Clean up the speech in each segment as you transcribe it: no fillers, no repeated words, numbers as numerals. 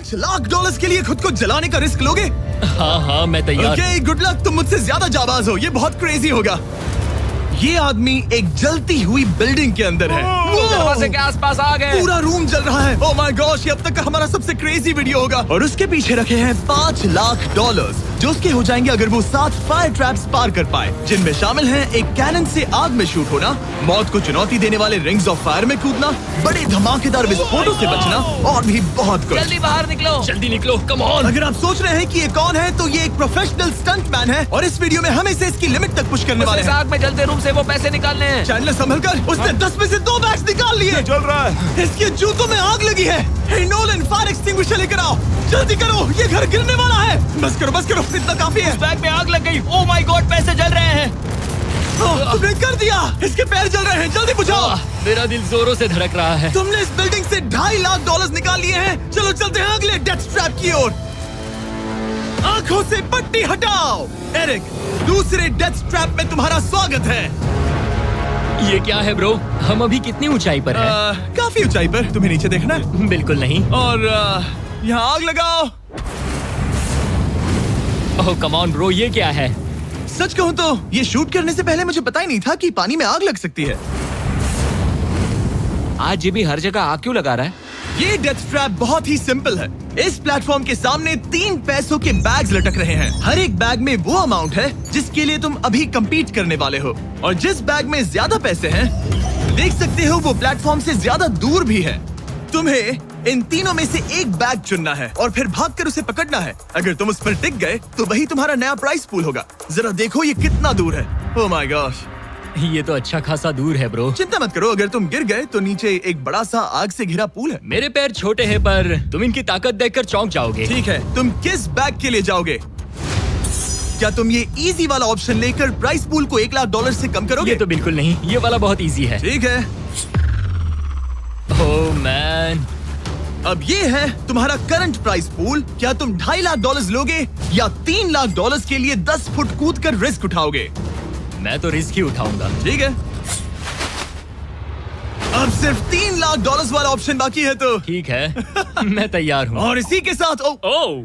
$5 लाख के लिए खुद को जलाने का रिस्क लोगे? हाँ मैं तैयार। ओके, गुड लक, तुम मुझसे ज्यादा जाबाज हो, ये बहुत क्रेजी होगा। ये आदमी एक जलती हुई बिल्डिंग के अंदर है। दरवाजे के आसपास आ गए। पूरा रूम जल रहा है। ओह माय गॉश, ये अब तक का हमारा सबसे क्रेजी वीडियो होगा। और उसके पीछे रखे हैं $5 लाख, जो उसके हो जाएंगे अगर वो 7 फायर ट्रैप्स पार कर पाए, जिनमें शामिल हैं एक कैनन से आग में शूट होना, मौत को चुनौती देने वाले रिंग्स ऑफ फायर में कूदना, बड़े धमाकेदार विस्फोटों से बचना और भी बहुत कुछ। जल्दी बाहर निकलो। जल्दी निकलो, कम ऑन। अगर आप सोच रहे हैं कि ये कौन है, तो ये एक प्रोफेशनल स्टंट मैन है और इस वीडियो में हम इसे इसकी लिमिट तक पुश करने वाले इस हैं। आग में जलते रूम से वो पैसे निकालने हैं। चैनल संभल कर, उसने 10 में से 2 बैग्स निकाल लिए। चल रहा है। इसके जूतों में आग लगी है। हे नोलन, फायर एक्सटिंग्विशर लेकर आओ, जल्दी करो, ये घर गिरने वाला है। बस करो, इतना काफी है। बैग में आग लग गई। ओह माय गॉड, पैसे जल रहे हैं। तुमने कर दिया, इसके पैर जल रहे हैं, जल्दी बुझाओ। मेरा दिल जोरों से धड़क रहा है। तुमने इस बिल्डिंग से $2.5 लाख निकाल लिए हैं। चलो चलते हैं अगले डेथ ट्रैप की ओर। आंखों से पट्टी हटाओ। एरिक, दूसरे डेथ ट्रैप में तुम्हारा स्वागत है। ये क्या है ब्रो? हम अभी कितनी ऊंचाई पर हैं? काफी ऊंचाई पर। तुम्हें नीचे देखना है? बिल्कुल नहीं। और यहाँ आग लगाओ। ओह कम ऑन ब्रो, ये क्या है? सच कहूँ तो ये शूट करने से पहले मुझे पता ही नहीं था कि पानी में आग लग सकती है। आज ये भी हर जगह आग क्यों लगा रहा है? ये डेथ ट्रैप बहुत ही सिंपल है। इस प्लेटफॉर्म के सामने 3 पैसों के बैग्स लटक रहे हैं। हर एक बैग में वो अमाउंट है जिसके लिए तुम अभी compete करने वाले हो, और जिस बैग में ज्यादा पैसे हैं, देख सकते हो वो प्लेटफॉर्म से ज्यादा दूर भी है। तुम्हें इन तीनों में से एक बैग चुनना है और फिर भागकर उसे पकड़ना है। अगर तुम उस पर टिक गए तो वही तुम्हारा नया प्राइस पूल होगा। जरा देखो ये कितना दूर है। ओह माय गॉश, ये तो अच्छा खासा दूर है ब्रो। चिंता मत करो, अगर तुम गिर गए तो नीचे एक बड़ा सा आग से घिरा पूल है। मेरे पैर छोटे हैं पर तुम इनकी ताकत देखकर चौंक जाओगे। ठीक है, तुम किस बैग के लिए जाओगे? क्या तुम ये इजी वाला ऑप्शन लेकर प्राइस पूल को $1 लाख से कम करोगे? ये तो बिल्कुल नहीं, ये वाला बहुत इजी है। ठीक है, ओह मैन, अब ये है तुम्हारा करंट प्राइस पूल। क्या तुम $2.5 लाख लोगे या $3 लाख के लिए 10 फुट कूद कर रिस्क उठाओगे? मैं तो रिस्क ही उठाऊंगा। ठीक है, अब सिर्फ $3 लाख वाला ऑप्शन बाकी है तो ठीक है मैं तैयार हूँ। और इसी के साथ ओह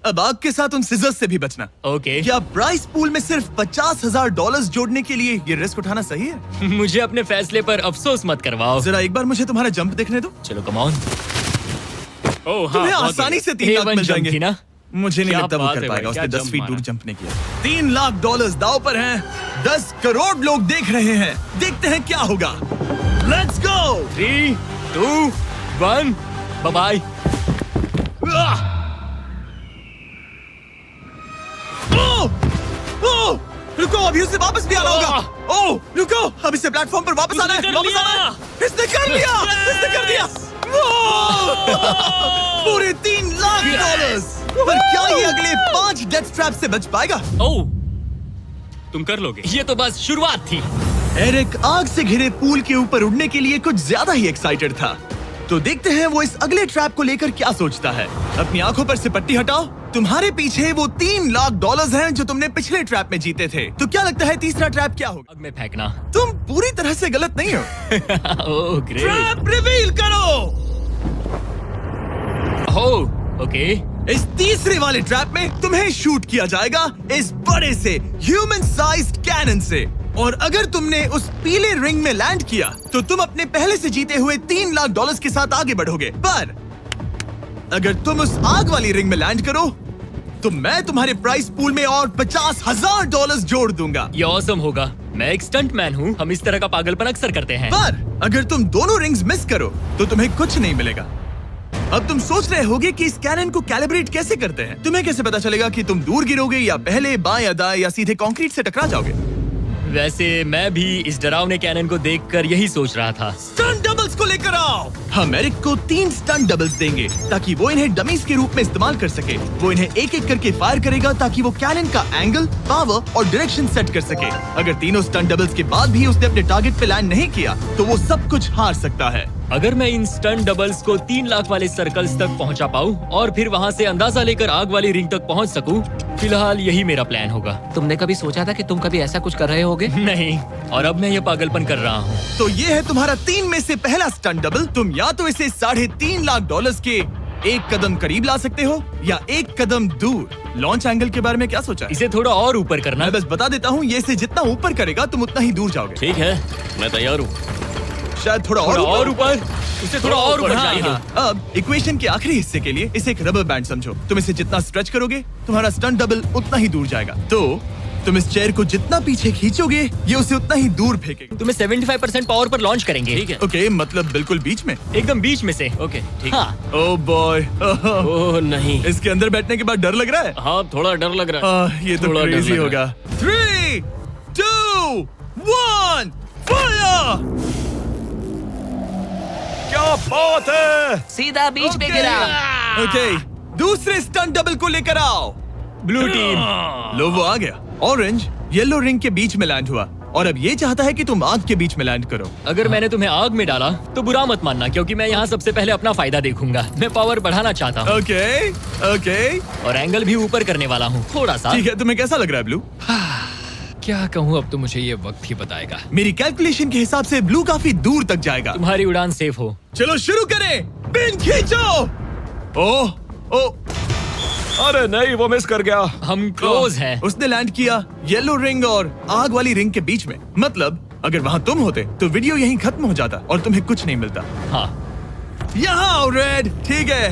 अब आग के साथ उन सिजर्स से भी बचना। ओके। क्या प्राइस पूल में सिर्फ $50,000 जोड़ने के लिए ये रिस्क उठाना सही है? मुझे अपने फैसले पर अफसोस मत करवाओ। जरा एक बार मुझे तुम्हारा जंप देखने दो। चलो कम ऑन। ओह तुम्हें आसानी से 3 लाख मिल जाएंगे। थी ना? मुझे नहीं क्या लगता वो बात कर है पाएगा। भाई, उसने क्या 10 फीट जंप दूर मारा। जंप नहीं किया। $3 लाख दांव पर हैं। 10 करोड़ लोग देख रहे हैं। देखते हैं क्या होगा। Let's go. 3, 2, 1, bye bye. रुको, अभी उसे वापस भी आना होगा। ओह रुको, अब इसे प्लेटफॉर्म पर वापस आना है। उसने कर वापस लिया। आना है। इसने कर लिया। इसने कर दिया। पूरे $3 लाख। पर क्या ये अगले 5 डेथ ट्रैप से बच पाएगा? ओह तुम कर लोगे। ये तो बस शुरुआत थी। एरिक आग से घिरे पूल के ऊपर उड़ने के लिए कुछ ज्यादा ही एक्साइटेड था। तो देखते हैं वो इस अगले ट्रैप को लेकर क्या सोचता है। अपनी आंखों पर से पट्टी हटाओ। तुम्हारे पीछे वो $3 लाख हैं जो तुमने पिछले ट्रैप में जीते थे। तो क्या लगता है तीसरा ट्रैप क्या होगा? आग में फेंकना। तुम पूरी तरह से गलत नहीं हो। Oh great. ट्रैप रिवील करो। Oh okay. इस तीसरे वाले ट्रैप में तुम्हें शूट किया जाएगा इस बड़े से ह्यूमन साइज्ड कैनन से, और अगर तुमने उस पीले रिंग में लैंड किया तो तुम अपने पहले से जीते हुए $3 लाख के साथ आगे बढ़ोगे। पर अगर तुम उस आग वाली रिंग में लैंड करो तो मैं तुम्हारे प्राइस पूल में और $50,000 जोड़ दूंगा। ये ऑसम होगा। मैं एक स्टंट मैन हूँ, हम इस तरह का पागलपन अक्सर करते हैं। पर अगर तुम दोनों रिंग्स मिस करो तो तुम्हें कुछ नहीं मिलेगा। अब तुम सोच रहे होगे कि इस कैनन को कैलिब्रेट कैसे करते हैं। तुम्हें कैसे पता चलेगा कि तुम दूर गिरोगे या पहले बाएं या दाएं या सीधे कंक्रीट से टकरा जाओगे? वैसे मैं भी इस डरावने कैनन को देखकर यही सोच रहा था। स्टंट डबल्स को लेकर आओ। हम एरिक को 3 स्टंट डबल्स देंगे ताकि वो इन्हें डमीज के रूप में इस्तेमाल कर सके। वो इन्हें एक एक करके फायर करेगा ताकि वो कैनन का एंगल, पावर और डायरेक्शन सेट कर सके। अगर तीनों स्टंट डबल्स के बाद भी उसने अपने टारगेट पे लैंड नहीं किया तो वो सब कुछ हार सकता है। अगर मैं इन स्टंट डबल्स को 3 लाख वाले सर्कल्स तक पहुंचा पाऊं और फिर वहां से अंदाजा लेकर आग वाली रिंग तक पहुंच सकूं, फिलहाल यही मेरा प्लान होगा। तुमने कभी सोचा था कि तुम कभी ऐसा कुछ कर रहे होगे? नहीं, और अब मैं ये पागलपन कर रहा हूँ। तो ये है तुम्हारा 3 में से पहला स्टंट डबल। तुम या तो इसे $3.5 लाख के एक कदम करीब ला सकते हो या एक कदम दूर। लॉन्च एंगल के बारे में क्या सोचा है? इसे थोड़ा और ऊपर करना। मैं बस बता देता हूँ, ये इसे जितना ऊपर करेगा तुम उतना ही दूर जाओगे। ठीक है, मैं तैयार हूँ। शायद थोड़ा और और ऊपर, उसे थोड़ा और ऊपर हाँ, चाहिए। हाँ। अब इक्वेशन के आखिरी हिस्से के लिए इसे एक रबर बैंड समझो। तुम इसे जितना स्ट्रेच करोगे तुम्हारा स्टंट डबल उतना ही दूर जाएगा। तो तुम इस चेयर को जितना पीछे खींचोगे ये उसे उतना ही दूर फेंकेगा। तुम्हें 75% पावर पर लॉन्च करेंगे। ठीक है, ओके, मतलब बिल्कुल बीच में। एकदम बीच में से। ओके, ठीक। हाँ, ओह बॉय, ओह नहीं। इसके अंदर बैठने के बाद डर लग रहा है। हाँ, थोड़ा डर लग रहा है। ये तो थोड़ा डर क्रेजी लग होगा। 3, 2, 1, फायर! क्या बात है! सीधा बीच में गिरा। ओके, दूसरे स्टंट डबल को लेकर आओ। Blue team. लो वो आ गया। ऑरेंज येलो रिंग के बीच में लैंड हुआ और अब ये चाहता है कि तुम आग के बीच में लैंड करो। अगर मैंने तुम्हें आग में डाला तो बुरा मत मानना, क्योंकि मैं यहाँ सबसे पहले अपना फायदा देखूंगा। मैं पावर बढ़ाना चाहता हूँ ओके ओके, और एंगल भी ऊपर करने वाला हूँ थोड़ा सा। ठीक है। तुम्हें कैसा लग रहा है ब्लू? क्या कहूँ, अब तो मुझे ये वक्त ही बताएगा। मेरी कैलकुलेशन के हिसाब से ब्लू काफी दूर तक जाएगा। तुम्हारी उड़ान सेफ हो। चलो शुरू करें। पिन खींचो। ओह ओह, अरे नहीं, वो मिस कर गया। हम क्लोज हैं। उसने लैंड किया येलो रिंग और आग वाली रिंग के बीच में। मतलब अगर वहाँ तुम होते तो वीडियो यहीं खत्म हो जाता और तुम्हें कुछ नहीं मिलता। हाँ, यहाँ आओ रेड। ठीक है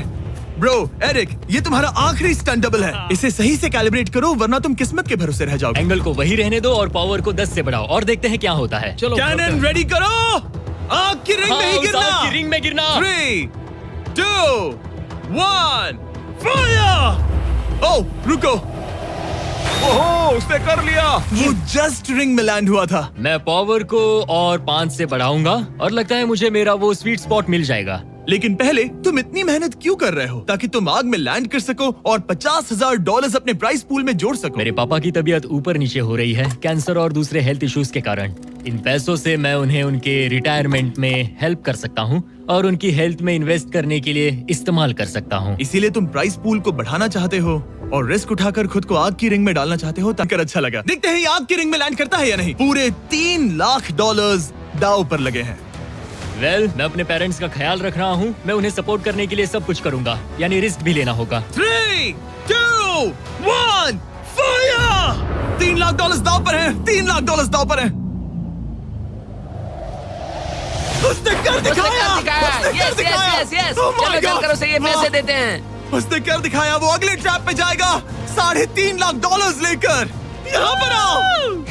ब्रो, एरिक, ये तुम्हारा आखिरी स्टंट डबल है। इसे सही से कैलिब्रेट करो वरना तुम किस्मत के भरोसे रह जाओगे। एंगल को वही रहने दो और पावर को 10 से बढ़ाओ और देखते हैं क्या होता है। चलो, कैनन रेडी करो। आग की रिंग में ही हाँ, उस गिरना। आग की रिंग में गिरना। 3, 2, 1, फायर! ओह रुको, ओहो, उसने कर लिया। वो जस्ट रिंग में लैंड हुआ था। मैं पावर को और 5 से बढ़ाऊंगा और लगता है मुझे मेरा वो स्वीट स्पॉट मिल जाएगा। लेकिन पहले तुम इतनी मेहनत क्यों कर रहे हो? ताकि तुम आग में लैंड कर सको और $50,000 अपने प्राइस पूल में जोड़ सको। मेरे पापा की तबीयत ऊपर नीचे हो रही है, कैंसर और दूसरे हेल्थ इश्यूज के कारण। इन पैसों से मैं उन्हें उनके रिटायरमेंट में हेल्प कर सकता हूँ और उनकी हेल्थ में इन्वेस्ट करने के लिए इस्तेमाल कर सकता हूँ। इसीलिए तुम प्राइस पूल को बढ़ाना चाहते हो और रिस्क उठाकर खुद को आग की रिंग में डालना चाहते हो। ताकि अच्छा लगा। देखते हैं ये आग की रिंग में लैंड करता है या नहीं। पूरे $3 लाख दांव पर लगे हैं। वेल, मैं अपने पेरेंट्स का ख्याल रख रहा हूँ। मैं उन्हें सपोर्ट करने के लिए सब कुछ करूंगा, यानी रिस्क भी लेना होगा। 3, 2, 1, फायर! $3 लाख दांव पर है। $3 लाख दांव पर है। उसने कर दिखाया। उसने कर दिखाया। Oh my चलो God! चल कर उसे ये पैसे हाँ। देते हैं। उसने कर दिखाया। वो अगले ट्रैप पे जाएगा $3.5 लाख लेकर। यहाँ पर आओ।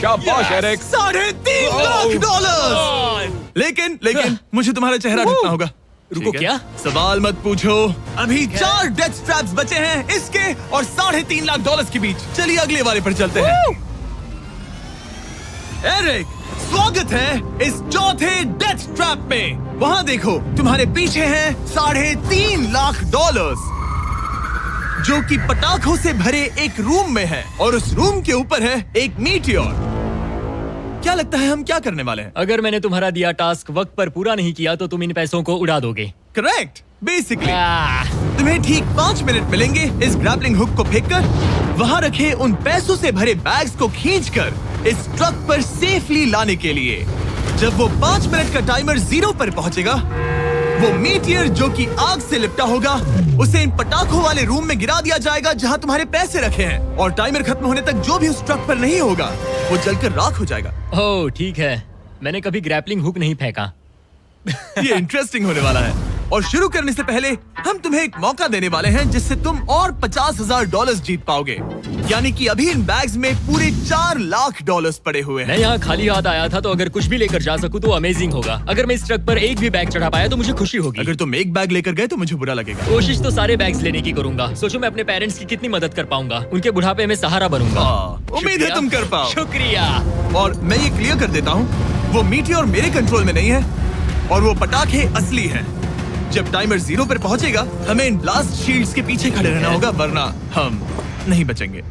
शाबाश एरिक। $3.5 लाख। लेकिन मुझे तुम्हारा चेहरा ढकना होगा। रुको, ठीक है? क्या? सवाल मत पूछो। अभी 4 डेथ ट्रैप्स बचे हैं, इसके और $3.5 लाख के बीच। चलिए अगले वाले पर चलते हैं। एरिक, स्वागत है इस चौथे डेथ ट्रैप में। वहाँ देखो, तुम्हारे पीछे हैं $3.5 लाख, जो कि पटाखों से भरे एक रूम में है और उस रूम के ऊपर है एक मीटियोर। क्या लगता है हम क्या करने वाले हैं? अगर मैंने तुम्हारा दिया टास्क वक्त पर पूरा नहीं किया तो तुम इन पैसों को उड़ा दोगे। करेक्ट। बेसिकली आह, तुम्हें ठीक 5 मिनट मिलेंगे इस ग्रैपलिंग हुक को फेंककर वहाँ रखे उन पैसों से भरे बैग्स को खींचकर इस ट्रक पर सेफली लाने के लिए। जब वो 5 मिनट का टाइमर 0 पर पहुंचेगा, वो मीटियर जो कि आग से लिपटा होगा उसे इन पटाखों वाले रूम में गिरा दिया जाएगा जहां तुम्हारे पैसे रखे हैं। और टाइमर खत्म होने तक जो भी उस ट्रक पर नहीं होगा वो जलकर राख हो जाएगा। ओह ठीक है, मैंने कभी ग्रैपलिंग हुक नहीं फेंका। ये इंटरेस्टिंग होने वाला है। और शुरू करने से पहले हम तुम्हें एक मौका देने वाले हैं जिससे तुम और $50,000 जीत पाओगे। यानी कि अभी इन बैग्स में पूरे $4 लाख पड़े हुए हैं। मैं यहाँ खाली हाथ आया था, तो अगर कुछ भी लेकर जा सकूं तो अमेजिंग होगा। अगर मैं इस ट्रक पर एक भी बैग चढ़ा पाया तो मुझे खुशी होगी। अगर तुम एक बैग लेकर गए तो मुझे बुरा लगेगा। कोशिश तो सारे बैग्स लेने की करूंगा। सोचो मैं अपने पेरेंट्स की कितनी मदद कर पाऊंगा, उनके बुढ़ापे में सहारा बनूंगा। उम्मीद है शुक्रिया। तुम कर पाओ। शुक्रिया। और मैं ये क्लियर कर देता हूँ, वो मीटियोर मेरे कंट्रोल में नहीं है और वो पटाखे असली हैं। जब टाइमर 0 पर पहुंचेगा हमें इन ब्लास्ट शील्ड्स के पीछे खड़े रहना होगा, वरना हम नहीं बचेंगे।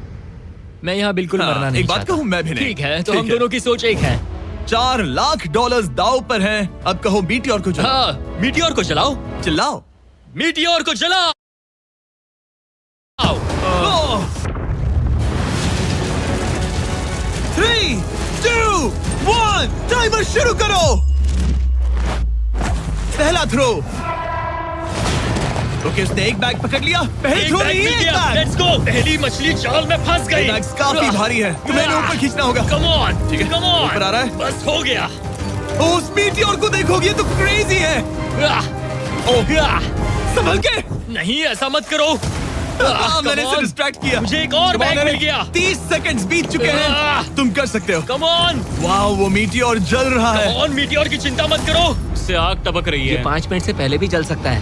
मैं यहाँ बिल्कुल हाँ, मरना नहीं एक बात चाहता। कहूँ, मैं भी नहीं। ठीक है, तो ठीक हम है। दोनों की सोच एक है। $4 लाख दाव पर हैं। अब कहो मीटियोर को जलाओ। हाँ, मीटियोर को चलाओ। चिल्लाओ। मीटियोर को चलाओ। 3, 2, 1, टाइमर शुरू करो। पहला थ्रो। ओके, उसने एक बैग पकड़ लिया। पहले थ्रो नहीं है, एक बैग। Let's go. पहली मछली जाल में फंस गई। बैग्स काफी भारी है, तुम्हें इन्हें ऊपर खींचना होगा। कम ऑन, ठीक है, कम ऑन। ऊपर आ रहा है। बस हो गया। ओ, उस मीटियोर को देखोगे, ये तो क्रेजी है। संभल के। नहीं, ऐसा मत करो। मैंने इसे डिस्ट्रैक्ट किया। मुझे एक और बैग मिल गया। 30 सेकंड्स बीत चुके हैं। तुम कर सकते हो। कम ऑन, वाह, वो मीटियोर जल रहा है। Come on. मीटियोर की चिंता मत करो, इससे आग टपक रही ये है। 5 मिनट से पहले भी जल सकता है।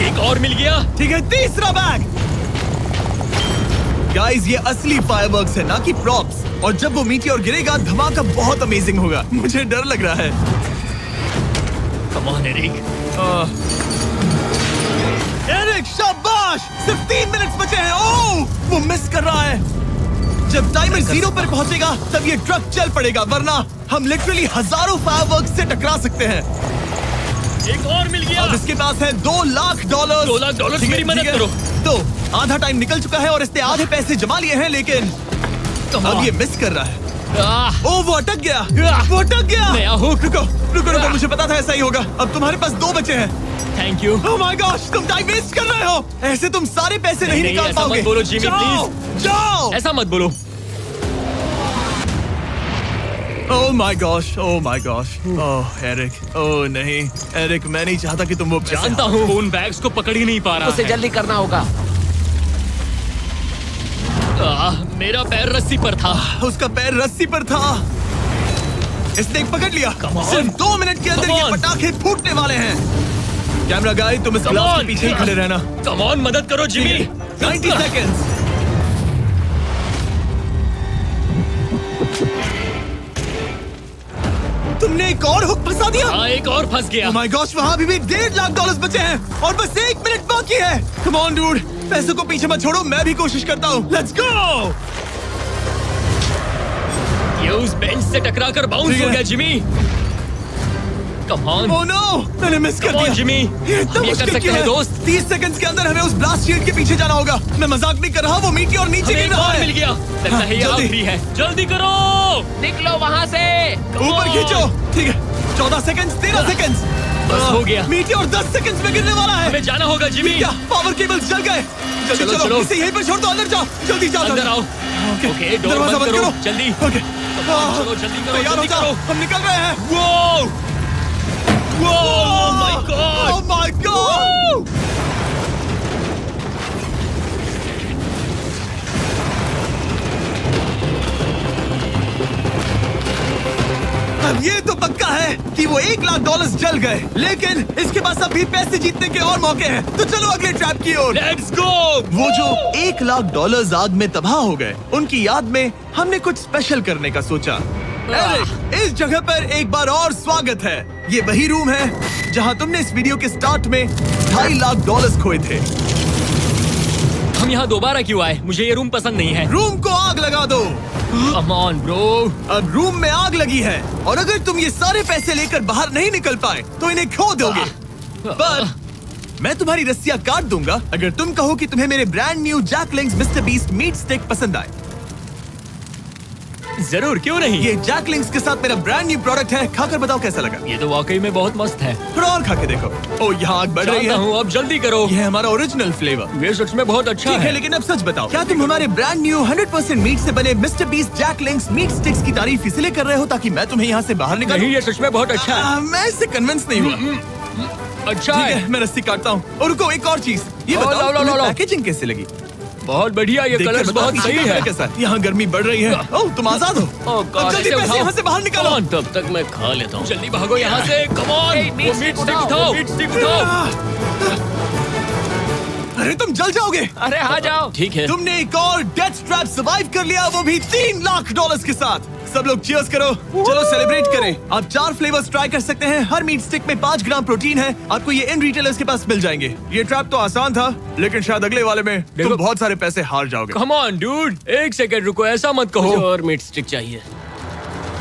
एक और मिल गया। ठीक है, तीसरा बैग। गाइस, ये असली फायरवर्क्स है, ना कि प्रॉप्स। और जब वो मीटियोर गिरेगा, धमाका बहुत अमेजिंग होगा। मुझे डर लग रहा है। Come on Eric. एरिक, शाबाश! सिर्फ 3 मिनट बचे हैं। ओह, वो मिस कर रहा है। जब टाइमर 0 पर पहुंचेगा, तब ये ट्रक चल पड़ेगा, वरना हम लिटरली हजारों फायरवर्क्स से टकरा सकते हैं। एक और मिल गया। अब इसके पास है $2 लाख। $2 लाख, ठीक है, मेरी मदद ठीक है। करो। तो आधा टाइम निकल चुका है और इसने आधे पैसे जमा लिए हैं, लेकिन अब ये मिस कर रहा है। ओह, वो अटक गया। वो अटक गया। नया हुक। रुको रुको रुको, मुझे पता था ऐसा ही होगा। अब तुम्हारे पास 2 बचे हैं। Thank you. Oh my gosh, तुम टाइम वेस्ट कर रहे हो। ऐसे तुम सारे पैसे नहीं नहीं, निकाल ऐसा मत पाओगे। बोलो, जिमी, जाओ, जाओ। ऐसा मत बोलो। Oh my gosh, oh my gosh. Oh Eric, oh नहीं एरिक, मैं नहीं चाहता कि तुम वो पैसे जानता हूँ, उन बैग्स को पकड़ ही नहीं पा रहा उसे है। जल्दी करना होगा। मेरा पैर रस्सी पर था। उसका पैर रस्सी पर था। इसने एक पकड़ लिया। Come on. सिर्फ 2 मिनट के अंदर Come ये on. पटाखे फूटने वाले हैं। कैमरा गाय, तुम इस ग्लास के पीछे ही खड़े रहना। कम ऑन, मदद करो जिमी। 90 सेकेंड्स। तुमने एक और हुक फंसा दिया। हाँ, एक और फंस गया। Oh my gosh, वहाँ अभी भी $1.5 लाख बचे हैं और बस 1 मिनट बाकी है। Come on, dude, पैसों को पीछे मत छोड़ो, मैं भी कोशिश करता हूँ। Let's go! ये उस बेंच से टकरा कर बाउंस ठीक हो है। गया Jimmy. Come on. Oh no, मैंने मिस कर Come on, दिया। जिमी। ये इतना हम ये कर मुश्किल सकते क्यों हैं, है? दोस्त। 30 सेकंड्स के अंदर हमें उस ब्लास्ट शील्ड के पीछे जाना होगा। मैं मजाक नहीं कर रहा, वो मीटियोर नीचे हमें गिर एक रहा और है। मिल गया। लगता है ये जल्दी। आखिरी है। जल्दी करो। निकलो वहाँ से। ऊपर on. खींचो। ठीक है, 14 सेकंड्स, 13 सेकंड्स। बस हो गया। मीटियोर 10 सेकंड्स में गिरने वाला है। हमें जाना होगा जिमी। क्या पावर केबल्स जल गए? जल्दी चलो, चलो, चलो। इसे यहीं पर छोड़ दो, अंदर जाओ, जल्दी जाओ। अंदर आओ। ओके, डोर दरवाजा बंद करो, जल्दी। ओके, चलो, जल्दी करो, तैयार हो जल्दी जाओ, करो। हम निकल रहे हैं। वो oh my God. Oh my God. अब ये तो पक्का है कि वो $1 लाख जल गए, लेकिन इसके पास अभी पैसे जीतने के और मौके हैं। तो चलो अगले ट्रैप की ओर। Let's go. वो जो $1 लाख आग में तबाह हो गए, उनकी याद में हमने कुछ स्पेशल करने का सोचा। एरिक, इस जगह पर एक बार और स्वागत है। ये वही रूम है जहां तुमने इस वीडियो के स्टार्ट में $2.5 लाख खोए थे। हम यहाँ दोबारा क्यों आए? मुझे ये रूम पसंद नहीं है। रूम को आग लगा दो। Come on bro. अब रूम में आग लगी है और अगर तुम ये सारे पैसे लेकर बाहर नहीं निकल पाए तो इन्हें खो दोगे। पर मैं तुम्हारी रस्सियां काट दूंगा अगर तुम कहो कि तुम्हें मेरे brand new Jack Link's mister Beast meat stick पसंद आए। जरूर, क्यों नहीं। ये जैकलिंग्स के साथ मेरा ब्रांड न्यू प्रोडक्ट है, खाकर बताओ कैसा लगा। ये तो वाकई में बहुत मस्त है। थोड़ा और खा के देखो। ओ, यहाँ आग बढ़ रही जानता है। हूँ, अब जल्दी करो। ये है हमारा ओरिजिनल फ्लेवर। ये सच में बहुत अच्छा ठीक है, है। लेकिन अब सच बताओ, क्या तुम हमारे ब्रांड न्यू 100% मीट से बने मिस्टर बीस्ट जैकलिंग्स मीट स्टिक्स की तारीफ इसलिए कर रहे हो ताकि मैं तुम्हें यहाँ से बाहर निकालूं? नहीं, ये सच में बहुत अच्छा है। मैं इससे कन्विंस नहीं हुआ। अच्छा ठीक है, है, मैं रस्सी काटता हूँ। और रुको, एक और चीज, ये लो, बताओ लो, लो, तुम्हें लो। पैकेजिंग कैसे लगी? बहुत बढ़िया। ये देखकर कलर्स बताओ बहुत पीछे सही का है। कैसा है? यहाँ गर्मी बढ़ रही है। ओह, तुम आजाद हो। अब जल्दी पैसे यहाँ से बाहर निकालो। तब तक मैं खा लेता हूँ। जल्दी भागो यहाँ से। Come on. Hey, meat stick उठाओ। मीट स्टिक उठाओ। अरे तुम जल जाओगे। अरे आ जाओ। ठीक है। तुमने एक और डेथ ट्रैप सर्वाइव कर लिया, वो भी $3 लाख के साथ। सब लोग चीयर्स करो। चलो सेलिब्रेट करें। आप 4 फ्लेवर्स ट्राई कर सकते हैं। हर मीट स्टिक में 5 ग्राम प्रोटीन है। आपको ये इन रिटेलर्स के पास मिल जाएंगे। ये ट्रैप तो आसान था, लेकिन शायद अगले वाले में तुम देखो। बहुत सारे पैसे हार जाओगे। कम ऑन डूड, एक सेकंड रुको, ऐसा मत कहो। और मीट स्टिक चाहिए।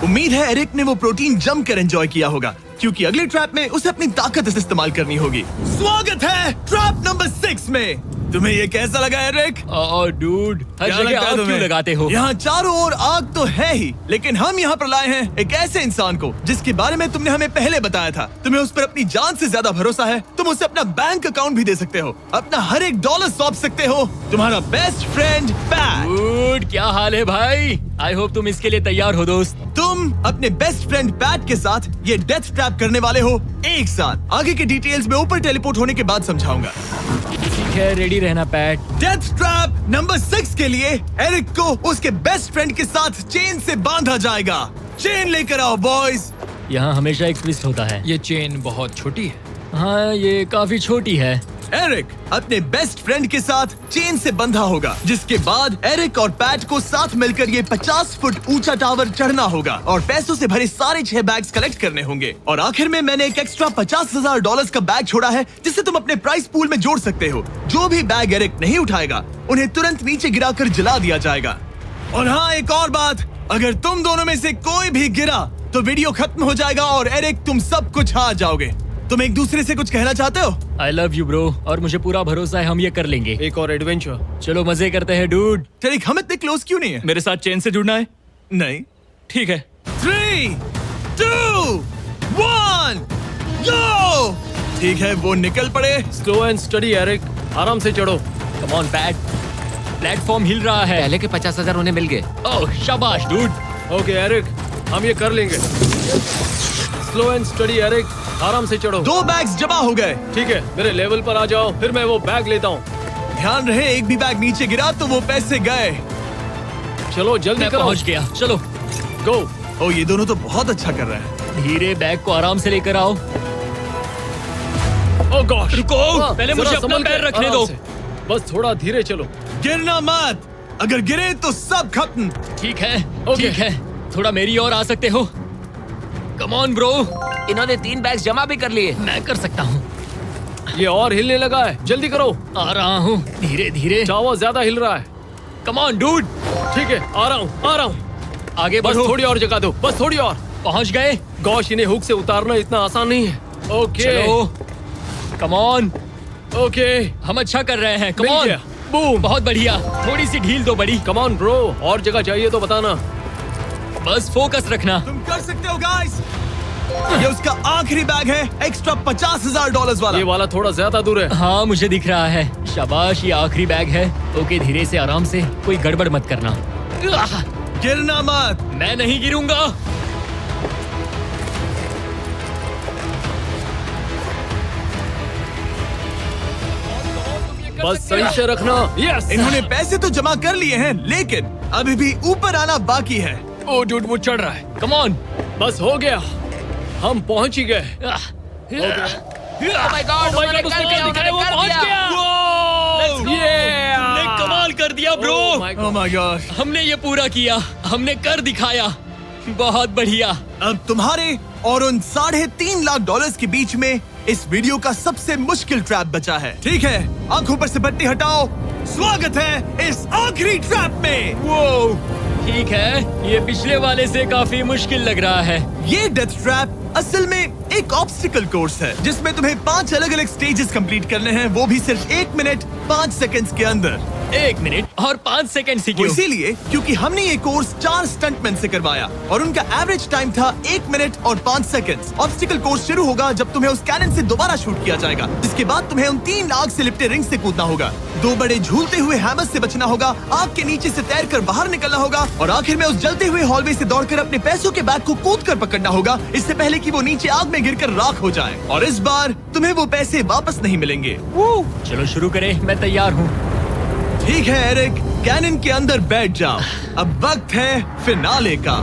उम्मीद है एरिक ने वो प्रोटीन जम कर एंजॉय किया होगा, क्योंकि अगले ट्रैप में उसे अपनी ताकत इस्तेमाल करनी होगी। स्वागत है ट्रैप नंबर 6 में। तुम्हें ये कैसा लगा एरिक? डूड, हर क्या जगह लगता है आग क्यों तुम्हें? लगाते हो? यहाँ चारों ओर आग तो है ही, लेकिन हम यहाँ पर लाए हैं एक ऐसे इंसान को जिसके बारे में तुमने हमें पहले बताया था। तुम्हें उस पर अपनी जान से ज्यादा भरोसा है। तुम उसे अपना बैंक अकाउंट भी दे सकते हो, अपना हर एक डॉलर सौंप सकते हो। तुम्हारा बेस्ट फ्रेंड पैट। डूड, क्या हाल है भाई? आई होप तुम इसके लिए तैयार हो दोस्त। तुम अपने बेस्ट फ्रेंड पैट के साथ ये डेथ ट्रैप करने वाले हो एक साथ। आगे की डिटेल्स में ऊपर टेलीपोर्ट होने के बाद समझाऊंगा। ठीक है, रेडी रहना पैट। डेथ ट्रैप नंबर 6 के लिए एरिक को उसके बेस्ट फ्रेंड के साथ चेन से बांधा जाएगा। चेन लेकर आओ बॉयज। यहाँ हमेशा एक ट्विस्ट होता है। ये चेन बहुत छोटी है। हाँ, ये काफी छोटी है। एरिक अपने बेस्ट फ्रेंड के साथ चेन से बंधा होगा, जिसके बाद एरिक और पैट को साथ मिलकर ये 50 फुट ऊंचा टावर चढ़ना होगा और पैसों से भरे सारे 6 बैग्स कलेक्ट करने होंगे। और आखिर में मैंने एक एक्स्ट्रा $50,000 का बैग छोड़ा है, जिसे तुम अपने प्राइस पूल में जोड़ सकते हो। जो भी बैग एरिक नहीं उठाएगा, उन्हें तुरंत नीचे गिराकर जला दिया जाएगा। और हाँ, एक और बात, अगर तुम दोनों में से कोई भी गिरा तो वीडियो खत्म हो जाएगा और एरिक तुम सब कुछ हार जाओगे। तुम एक दूसरे से कुछ कहना चाहते हो? आई लव यू ब्रो, और मुझे पूरा भरोसा है हम ये कर लेंगे। एक और एडवेंचर। चलो मजे करते हैं डूड। एरिक, हम इतने क्लोज क्यों नहीं है? मेरे साथ चेन से जुड़ना है? नहीं। ठीक है। 3, 2, 1, go! ठीक है, वो निकल पड़े। स्लो एंड स्टडी एरिक, आराम से चढ़ो। कम ऑन पैट, प्लेटफॉर्म हिल रहा है। पहले के 50,000 उन्हें मिल गए। ओह शाबाश डूड। ओके एरिक, हम ये कर लेंगे। स्लो एंड स्टडी एरिक, आराम से चढ़ो। 2 बैग्स जमा हो गए। ठीक है, मेरे लेवल पर आ जाओ, फिर मैं वो बैग लेता हूँ। ध्यान रहे, एक भी बैग नीचे गिरा तो वो पैसे गए। चलो जल्दी मैं करो। पहुंच गया, चलो। गो। ओ, ये दोनों तो बहुत अच्छा कर रहे हैं। धीरे बैग को आराम से लेकर आओ। ओह गॉड, रुको, पहले मुझे अपना पैर रखने दो। बस थोड़ा धीरे चलो। गिरना मत, अगर गिरे तो सब खत्म। ठीक है, ओके। ठीक है, थोड़ा मेरी ओर आ सकते हो? Come on bro. इन्होंने 3 बैग्स जमा भी कर लिए। मैं कर सकता हूँ। ये और हिलने लगा है, जल्दी करो। आ रहा हूँ, धीरे धीरे। टावर ज्यादा हिल रहा है। Come on dude. ठीक है, आ रहा हूँ, आ रहा हूँ। आगे बस बढ़ो। थोड़ी और जगह दो, बस थोड़ी और। पहुंच गए। गॉश, इन्हें हुक से उतारना इतना आसान नहीं है। ओके। चलो, कम ऑन। ओके, हम अच्छा कर रहे हैं। कम मिल ऑन। गया। बूम। बहुत बढ़िया, थोड़ी सी ढील दो बड़ी। कम ऑन ब्रो, और जगह चाहिए तो बताना। बस फोकस रखना। तुम कर सकते हो गाइस। ये उसका आखिरी बैग है, एक्स्ट्रा $50,000 वाला। ये वाला थोड़ा ज्यादा दूर है। हाँ, मुझे दिख रहा है। शाबाश, ये आखिरी बैग है। ओके, धीरे से, आराम से, कोई गड़बड़ मत करना। आह, गिरना मत। मैं नहीं गिरूंगा। बस सही से रखना। यस। इन्होंने पैसे तो जमा कर लिए हैं, लेकिन अभी भी ऊपर आना बाकी है। ओ डूड, वो चढ़ रहा है। Come on. बस हो गया, हम पहुंच ही गए। Oh my God, उन्होंने उसने कर क्या दिया, दिखाया, वो उन्होंने कर पहुंच दिया। गया। Yeah! हमने कमाल कर दिया bro. Oh my God. Oh my gosh! हमने ये पूरा किया, हमने कर दिखाया। बहुत बढ़िया। अब तुम्हारे और उन $3.5 लाख के बीच में इस वीडियो का सबसे मुश्किल ट्रैप बचा है। ठीक है, आंखों पर से पट्टी हटाओ। स्वागत है इस आखिरी ट्रैप में। वो ठीक है, ये पिछले वाले से काफी मुश्किल लग रहा है। ये डेथ ट्रैप असल में एक ऑब्स्टिकल कोर्स है, जिसमें तुम्हें 5 अलग-अलग स्टेजेस कंप्लीट करने हैं, वो भी सिर्फ 1 मिनट 5 सेकंड्स के अंदर। 1 मिनट और 5 सेकंड ही वो क्यों? इसीलिए क्योंकि हमने ये कोर्स 4 स्टंटमैन से करवाया और उनका एवरेज टाइम था 1 मिनट और 5 सेकंड्स। ऑब्स्टिकल कोर्स शुरू होगा जब तुम्हें उस कैनन से दोबारा शूट किया जाएगा, जिसके बाद तुम्हें उन 3 लाख से लिपटे रिंग से कूदना होगा, 2 बड़े झूलते हुए हैमर से बचना होगा, आग के नीचे से तैरकर बाहर निकलना होगा और आखिर में उस जलते हुए हॉलवे से दौड़कर अपने पैसों के बैग को कूदकर पकड़ना होगा, इससे पहले कि वो नीचे आग में गिरकर राख हो जाए। और इस बार तुम्हें वो पैसे वापस नहीं मिलेंगे। चलो शुरू करें, मैं तैयार हूँ। ठीक है एरिक, कैनन के अंदर बैठ जाओ। अब वक्त है फिनाले का।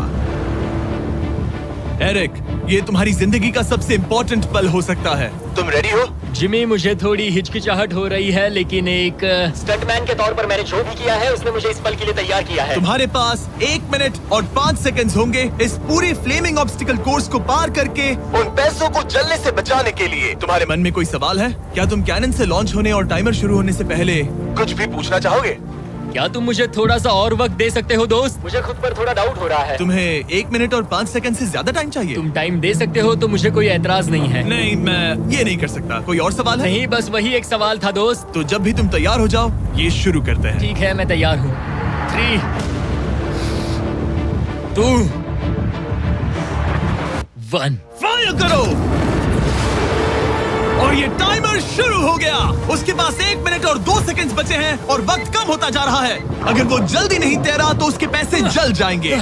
एरिक, ये तुम्हारी जिंदगी का सबसे इम्पोर्टेंट पल हो सकता है। तुम रेडी हो? जिमी, मुझे थोड़ी हिचकिचाहट हो रही है, लेकिन एक स्टंटमैन के तौर पर मैंने जो भी किया है उसने मुझे इस पल के लिए तैयार किया है। तुम्हारे पास 1 मिनट और 5 सेकंड्स होंगे इस पूरी फ्लेमिंग ऑब्स्टिकल कोर्स को पार करके उन पैसों को जलने से बचाने के लिए। तुम्हारे मन में कोई सवाल है? क्या तुम कैनन से लॉन्च होने और टाइमर शुरू होने से पहले कुछ भी पूछना चाहोगे? क्या तुम मुझे थोड़ा सा और वक्त दे सकते हो दोस्त? मुझे खुद पर थोड़ा डाउट हो रहा है। तुम्हें 1 मिनट और 5 सेकंड से ज्यादा टाइम चाहिए? तुम टाइम दे सकते हो तो मुझे कोई एतराज नहीं है। नहीं, मैं ये नहीं कर सकता। कोई और सवाल है? नहीं, बस वही एक सवाल था दोस्त। तो जब भी तुम तैयार हो जाओ, ये शुरू करते हैं। ठीक है, मैं तैयार हूँ। 3, 2, 1। फायर करो! और ये टाइमर शुरू हो गया। उसके पास 1 मिनट और 2 सेकंड्स बचे हैं और वक्त कम होता जा रहा है। अगर वो जल्दी नहीं तैरा तो उसके पैसे जल जाएंगे।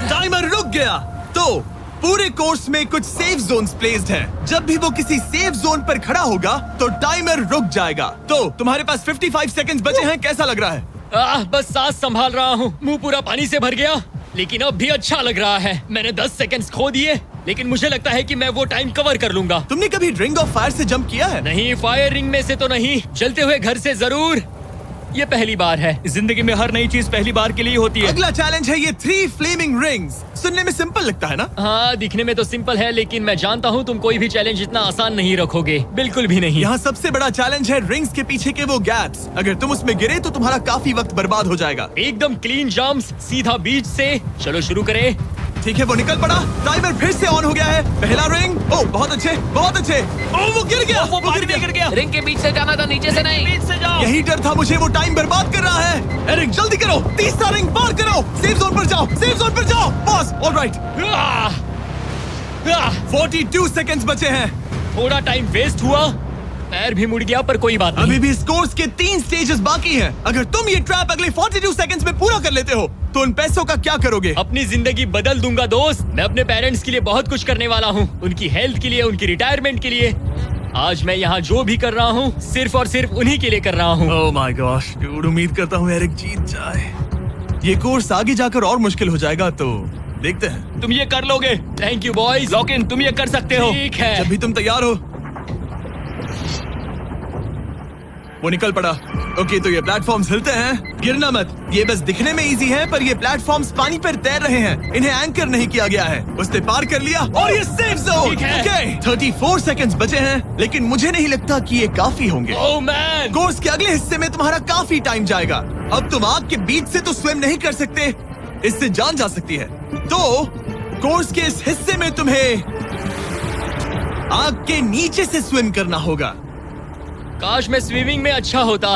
टाइमर रुक गया। तो पूरे कोर्स में कुछ सेफ जोन्स प्लेस्ड हैं। जब भी वो किसी सेफ जोन पर खड़ा होगा तो टाइमर रुक जाएगा। तो तुम्हारे पास 55 सेकंड्स बचे हैं। कैसा लग रहा है? बस सांस संभाल रहा हूँ। मुंह पूरा पानी से भर गया, लेकिन अब भी अच्छा लग रहा है। मैंने 10 सेकंड्स खो दिए, लेकिन मुझे लगता है कि मैं वो टाइम कवर कर लूंगा। तुमने कभी रिंग ऑफ फायर से जंप किया है? नहीं, फायर रिंग में से तो नहीं, जलते हुए घर से जरूर। ये पहली बार है। जिंदगी में हर नई चीज पहली बार के लिए होती है। अगला चैलेंज है ये 3 फ्लेमिंग रिंग्स। सुनने में सिंपल लगता है ना? हाँ, दिखने में तो सिंपल है, लेकिन मैं जानता हूँ तुम कोई भी चैलेंज इतना आसान नहीं रखोगे। बिल्कुल भी नहीं। यहाँ सबसे बड़ा चैलेंज है रिंग्स के पीछे के वो गैप्स। अगर तुम उसमें गिरे तो तुम्हारा काफी वक्त बर्बाद हो जाएगा। एकदम क्लीन जंप्स, सीधा बीच से। चलो शुरू करें। ठीक है, वो निकल पड़ा। टाइमर फिर से ऑन हो गया है। पहला रिंग। ओह, बहुत अच्छे, बहुत अच्छे। ओह, वो गिर गया। वो गिर गया। रिंग के बीच से जाना था, नीचे से नहीं। यही डर था मुझे, वो टाइम बर्बाद कर रहा है। एरिक जल्दी करो, तीसरा रिंग पार करो। सेफ जोन पर जाओ, सेफ जोन पर जाओ। Boss, alright. 42 सेकंड्स बचे हैं। थोड़ा टाइम वेस्ट हुआ, पैर भी मुड़ गया, पर कोई बात नहीं। अभी भी इस कोर्स के 3 स्टेजेस बाकी हैं। अगर तुम ये ट्रैप अगले 42 सेकंड्स में पूरा कर लेते हो तो उन पैसों का क्या करोगे? अपनी जिंदगी बदल दूंगा दोस्त। मैं अपने पेरेंट्स के लिए बहुत कुछ करने वाला हूँ, उनकी हेल्थ के लिए, उनकी रिटायरमेंट के लिए। आज मैं यहाँ जो भी कर रहा हूँ सिर्फ और सिर्फ उन्हीं के लिए कर रहा हूँ। ओह माय गॉश, डूड, उम्मीद करता हूँ एरिक जीत जाए। ये कोर्स आगे जाकर और मुश्किल हो जाएगा, तो देखते हैं। तुम ये कर लोगे। Thank you boys. Lock in, तुम ये कर सकते हो। ठीक है। जब भी तुम तैयार हो। वो निकल पड़ा। ओके, तो ये प्लेटफॉर्म्स हिलते हैं। गिरना मत। ये बस दिखने में इजी है, पर ये प्लेटफॉर्म्स पानी पर तैर रहे हैं। इन्हें एंकर नहीं किया गया है। उसने पार कर लिया और ये सेफ जोन। ठीक है। ओके, 34 सेकंड्स बचे हैं, लेकिन मुझे नहीं लगता कि ये काफी होंगे। ओह मैन, कोर्स के अगले हिस्से में तुम्हारा काफी टाइम जाएगा। अब तुम आग के बीच से तो स्विम नहीं कर सकते, इससे जान जा सकती है। तो कोर्स के इस हिस्से में तुम्हें आग के नीचे से स्विम करना होगा। काश मैं स्विमिंग में अच्छा होता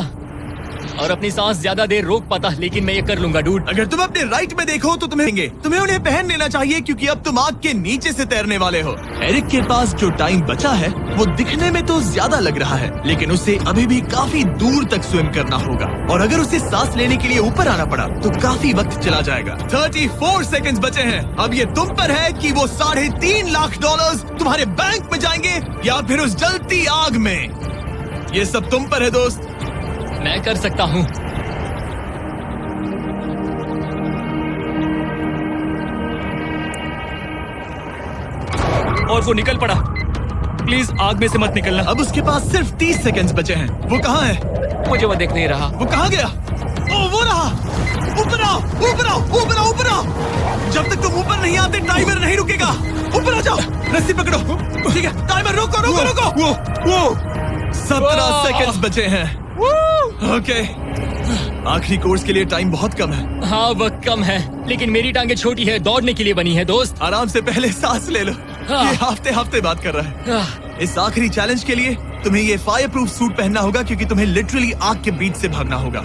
और अपनी सांस ज्यादा देर रोक पाता, लेकिन मैं ये कर लूंगा डूड। अगर तुम अपने राइट में देखो तो तुम्हें उन्हें पहन लेना चाहिए, क्योंकि अब तुम आग के नीचे से तैरने वाले हो। एरिक के पास जो टाइम बचा है वो दिखने में तो ज्यादा लग रहा है, लेकिन उसे अभी भी काफी दूर तक स्विम करना होगा। और अगर उसे सांस लेने के लिए ऊपर आना पड़ा तो काफी वक्त चला जाएगा। 34 सेकंड्स बचे हैं। अब ये तुम पर है कि वो $3.5 लाख तुम्हारे बैंक में जाएंगे या फिर उस जलती आग में। ये सब तुम पर है दोस्त। मैं कर सकता हूँ। और वो निकल पड़ा। प्लीज आग में से मत निकलना। अब उसके पास सिर्फ 30 सेकंड्स बचे हैं। वो कहाँ है? मुझे वो दिख नहीं रहा। वो कहाँ गया? ओ, वो रहा। ऊपर आओ, ऊपर आओ, ऊपर आओ, ऊपर आओ। जब तक तुम ऊपर नहीं आते टाइमर नहीं रुकेगा। ऊपर आ जाओ, रस्सी पकड़ो। ठीक है, टाइमर रोको, रोको, रोको। वो 17 सेकंड्स बचे हैं। ओके, आखिरी कोर्स के लिए टाइम बहुत कम है। हाँ, वक्त कम है, लेकिन मेरी टांगे छोटी है, दौड़ने के लिए बनी है दोस्त। आराम से पहले सांस ले लो। हाँ। ये हफ्ते बात कर रहा है। इस आखिरी चैलेंज के लिए तुम्हें ये फायर प्रूफ सूट पहनना होगा, क्योंकि तुम्हें लिटरली आग के बीच से भागना होगा।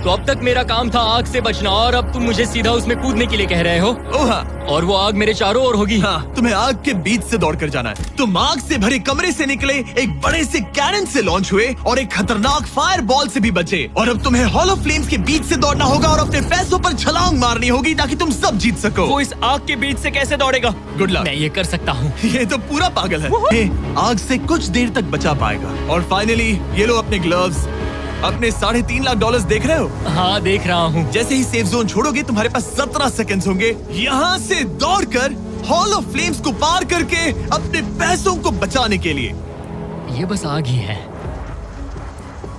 तो अब तक मेरा काम था आग से बचना, और अब तुम मुझे सीधा उसमें कूदने के लिए कह रहे हो। ओह हाँ। और वो आग मेरे चारों ओर होगी। हाँ, तुम्हें आग के बीच से दौड़ कर जाना है। तुम आग से भरे कमरे से निकले, एक बड़े से कैनन से लॉन्च हुए और एक खतरनाक फायर बॉल से भी बचे। और अब तुम्हें हॉलो फ्लेम्स के बीच से दौड़ना होगा और अपने पैसों पर छलांग मारनी होगी ताकि तुम सब जीत सको। वो इस आग के बीच से कैसे दौड़ेगा? Good luck. मैं ये कर सकता हूँ। ये तो पूरा पागल है। ये आग से कुछ देर तक बचा पाएगा। और फाइनली ये लो अपने ग्लव्स। अपने $3.5 लाख देख रहे हो? हाँ, देख रहा हूँ। जैसे ही सेफ जोन छोड़ोगे तुम्हारे पास 17 सेकंड्स होंगे यहाँ से दौड़कर हॉल ऑफ फ्लेम्स को पार करके अपने पैसों को बचाने के लिए। ये बस आग ही है।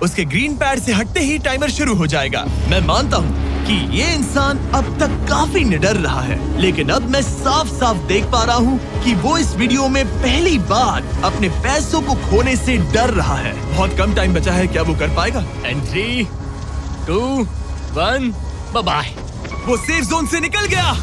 उसके ग्रीन पैड से हटते ही टाइमर शुरू हो जाएगा। मैं मानता हूँ कि ये इंसान अब तक काफी निडर रहा है, लेकिन अब मैं साफ साफ देख पा रहा हूँ कि वो इस वीडियो में पहली बार अपने पैसों को खोने से डर रहा है। बहुत कम टाइम बचा है, क्या वो कर पाएगा? And 3, 2, 1, bye. वो सेफ जोन से निकल गया।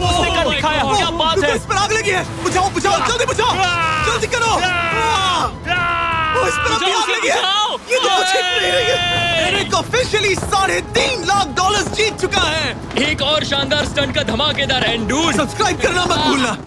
उसने कर दिखाया। क्या बात है? इस पर आग लगी है। बुझाओ बुझाओ, जल्दी बुझाओ, जल्दी करो। इस पर अभी आग लगी है। ये तो कुछ हिट नहीं रही है। एरिक ऑफिशियली $3.5 लाख जीत चुका है। एक और शानदार स्टंट का धमाकेदार एंड डूड। सब्सक्राइब करना मत भूलना।